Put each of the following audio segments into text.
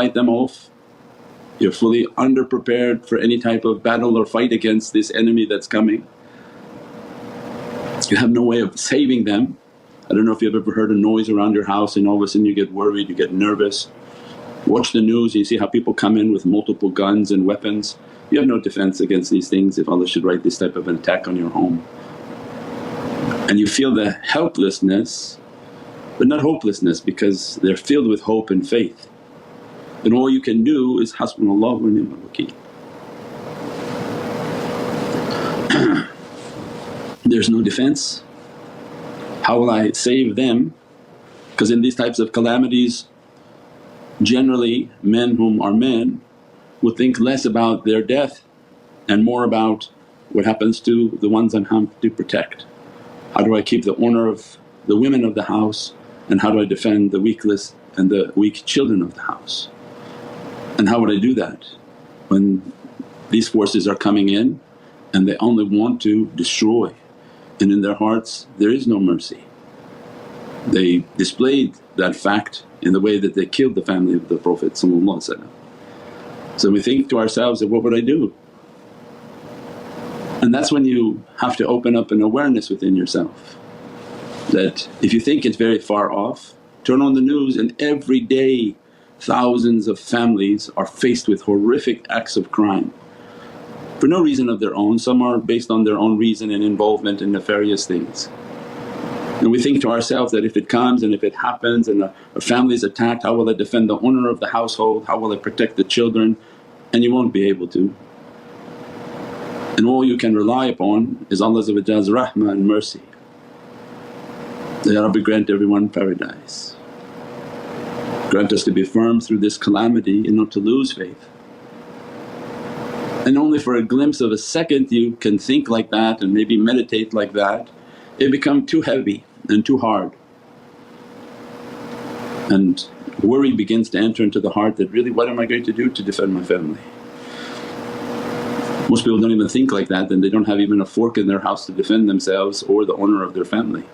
fight them off. You're fully underprepared for any type of battle or fight against this enemy that's coming. You have no way of saving them. I don't know if you've ever heard a noise around your house and all of a sudden you get worried, you get nervous. Watch the news, you see how people come in with multiple guns and weapons. You have no defense against these things if Allah should write this type of an attack on your home. And you feel the helplessness, but not hopelessness, because they're filled with hope and faith. And all you can do is hasbunallahu wa ni'mal wakeel. There's no defense. How will I save them? Because in these types of calamities generally men whom are men would think less about their death and more about what happens to the ones I'm to protect. How do I keep the honour of the women of the house, and how do I defend the weakless and the weak children of the house? And how would I do that when these forces are coming in and they only want to destroy, and in their hearts there is no mercy. They displayed that fact in the way that they killed the family of the Prophet. So we think to ourselves that, what would I do? And that's when you have to open up an awareness within yourself, that if you think it's very far off, turn on the news and every day thousands of families are faced with horrific acts of crime for no reason of their own. Some are based on their own reason and involvement in nefarious things. And we think to ourselves that if it comes and if it happens and a family is attacked, how will I defend the honour of the household, how will I protect the children? And you won't be able to. And all you can rely upon is Allah's rahmah and mercy. Ya Rabbi, grant everyone paradise. Grant us to be firm through this calamity and not to lose faith. And only for a glimpse of a second you can think like that and maybe meditate like that, it becomes too heavy and too hard. And worry begins to enter into the heart that, really what am I going to do to defend my family? Most people don't even think like that, and they don't have even a fork in their house to defend themselves or the honour of their family.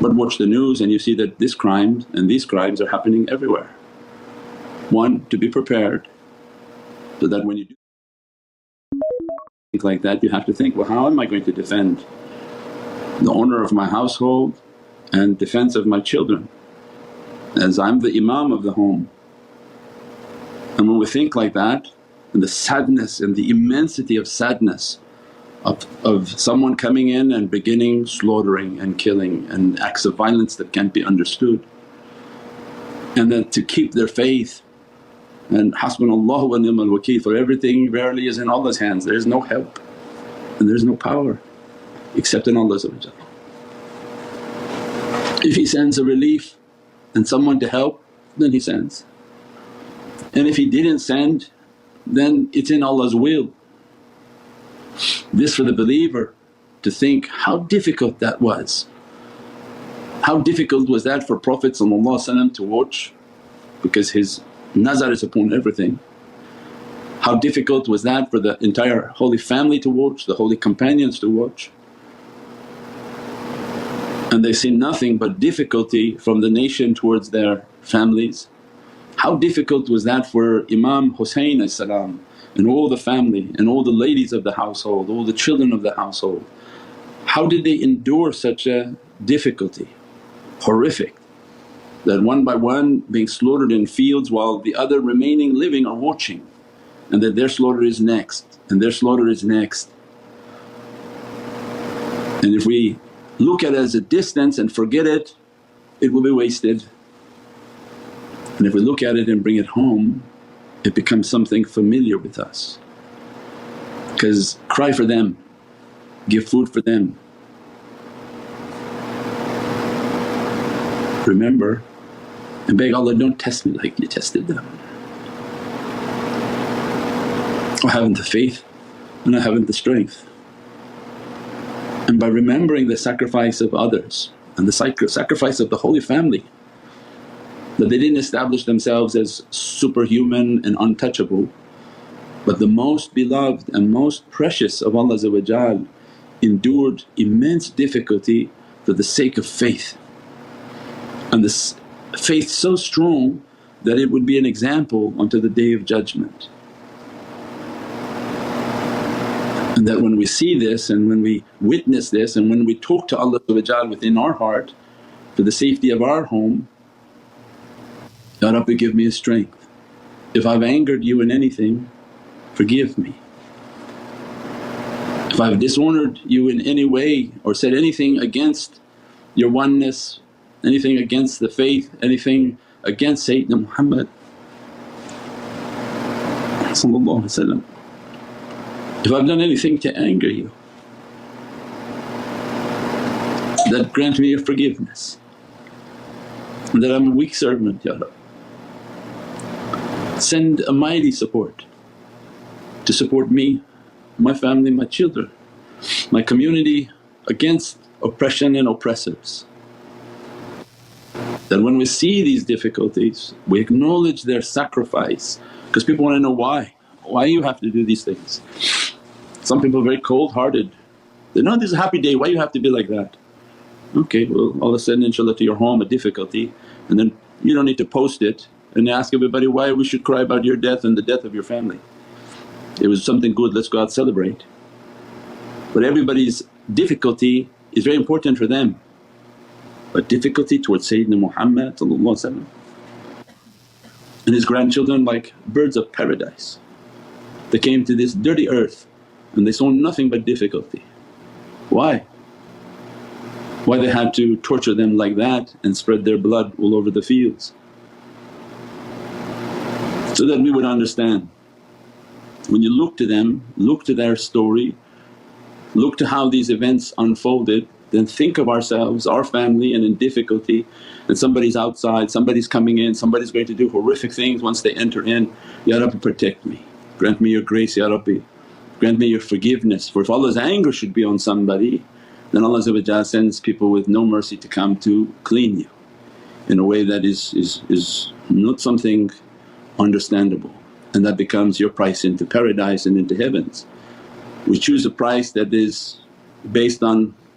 But watch the news and you see that this crime and these crimes are happening everywhere. One, to be prepared so that when you do think like that, you have to think, well, how am I going to defend the honour of my household and defence of my children, as I'm the imam of the home. And when we think like that, and the sadness and the immensity of sadness of someone coming in and beginning slaughtering and killing and acts of violence that can't be understood, and then to keep their faith, and hasbunallahu wa ni'mal wakeel, for everything verily is in Allah's hands. There is no help and there is no power except in Allah. If He sends a relief and someone to help, then He sends, and if He didn't send, then it's in Allah's will. This for the believer to think how difficult that was. How difficult was that for Prophet to watch, because his nazar is upon everything. How difficult was that for the entire Holy Family to watch, the Holy Companions to watch. And they see nothing but difficulty from the nation towards their families. How difficult was that for Imam Husayn and all the family and all the ladies of the household, all the children of the household. How did they endure such a difficulty? Horrific, that one by one being slaughtered in fields while the other remaining living are watching, and that their slaughter is next and their slaughter is next. And if we look at it as a distance and forget it, it will be wasted. And if we look at it and bring it home, it becomes something familiar with us. Because cry for them, give food for them. Remember and beg Allah, don't test me like you tested them. I haven't the faith and I haven't the strength. And by remembering the sacrifice of others and the sacrifice of the Holy Family, that they didn't establish themselves as superhuman and untouchable, but the most beloved and most precious of Allah endured immense difficulty for the sake of faith. And this faith so strong that it would be an example unto the Day of Judgment. And that when we see this and when we witness this and when we talk to Allah within our heart for the safety of our home, Ya Rabbi, give me a strength. If I've angered you in anything, forgive me. If I've dishonoured you in any way or said anything against your oneness, anything against the faith, anything against Sayyidina Muhammad if I've done anything to anger you, that grant me your forgiveness, and that I'm a weak servant, Ya Rabbi. Send a mighty support to support me, my family, my children, my community against oppression and oppressors. That when we see these difficulties we acknowledge their sacrifice, because people want to know why you have to do these things. Some people are very cold-hearted, they know this is a happy day, why you have to be like that? Okay, well all of a sudden inshaAllah to your home a difficulty, and then you don't need to post it and ask everybody why we should cry about your death and the death of your family. It was something good, let's go out celebrate. But everybody's difficulty is very important for them, but difficulty towards Sayyidina Muhammad and his grandchildren like birds of paradise. They came to this dirty earth and they saw nothing but difficulty. Why? Why they had to torture them like that and spread their blood all over the fields? So that we would understand, when you look to them, look to their story, look to how these events unfolded, then think of ourselves, our family and in difficulty, and somebody's outside, somebody's coming in, somebody's going to do horrific things once they enter in. Ya Rabbi, protect me, grant me your grace Ya Rabbi, grant me your forgiveness. For if Allah's anger should be on somebody, then Allah sends people with no mercy to come to clean you in a way that is not something understandable, and that becomes your price into paradise and into heavens. We choose a price that is based on